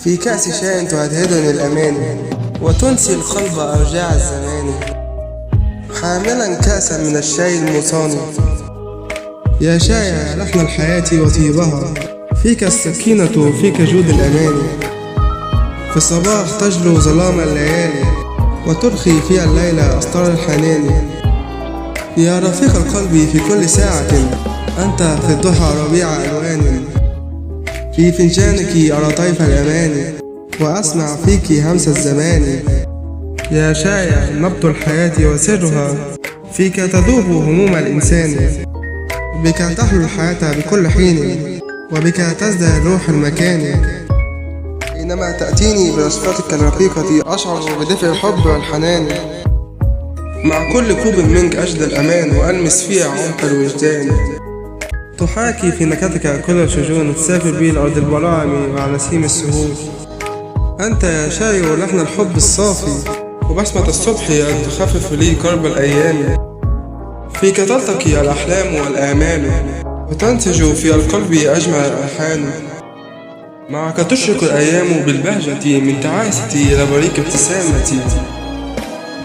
في كأس شاي تهدهدني الأماني وتنسي القلب أرجاع الزمان، حاملا كأسا من الشاي المصاني. يا شاي لحن الحياة وطيبها، فيك السكينة فيك جود الأمان. في الصباح تجلو ظلام الليالي وترخي في الليل أسطار الحنان. يا رفيق القلب في كل ساعة، أنت في الضحى ربيع ألوان. في فنجانك أرى طيف الأمان وأسمع فيك همس الزمان. يا شاي نبض الحياة وسرها، فيك تذوب هموم الإنسان. بك تحلو الحياة بكل حين وبك تزداد روح المكان. حينما تأتيني برشفتك الرقيقة أشعر بدفء الحب والحنان. مع كل كوب منك أجد الأمان وألمس فيها عمق الوجدان. تحاكي في نكهتك كل الشجون، تسافر بي لأرض البراعم وعلى سيم السهول. أنت يا شاي لحن الحب الصافي وبسمة الصبح أن تخفف لي كرب الأيام. فيك تلتقي الأحلام والآمال وتنتج في القلب أجمل الألحان. معك تشرق الأيام بالبهجة من تعاستي إلى بريق ابتسامتي.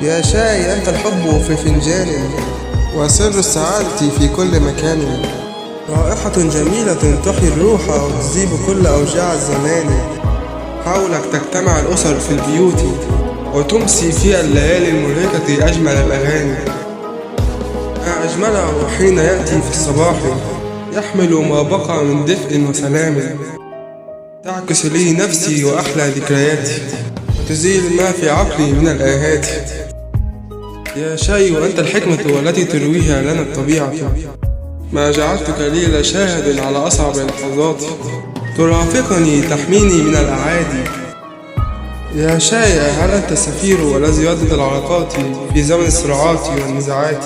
يا شاي أنت الحب في فنجان وسر السعادة في كل مكان. رائحة جميلة تحيي الروح وتذيب كل أوجاع الزمان. حولك تجتمع الأسر في البيوت وتمسي في الليالي المرهقة أجمل الأغاني. ما أجمله حين يأتي في الصباح يحمل ما بقى من دفء وسلام. تعكس لي نفسي وأحلى ذكرياتي وتزيل ما في عقلي من الآهات. يا شاي وأنت الحكمة والتي ترويها لنا الطبيعة. ما جعلتك لي لشاهد على أصعب اللحظات، ترافقني تحميني من الأعادي. يا شاي هل أنت السفير والذي يضد العلاقات في زمن الصراعات والنزاعات؟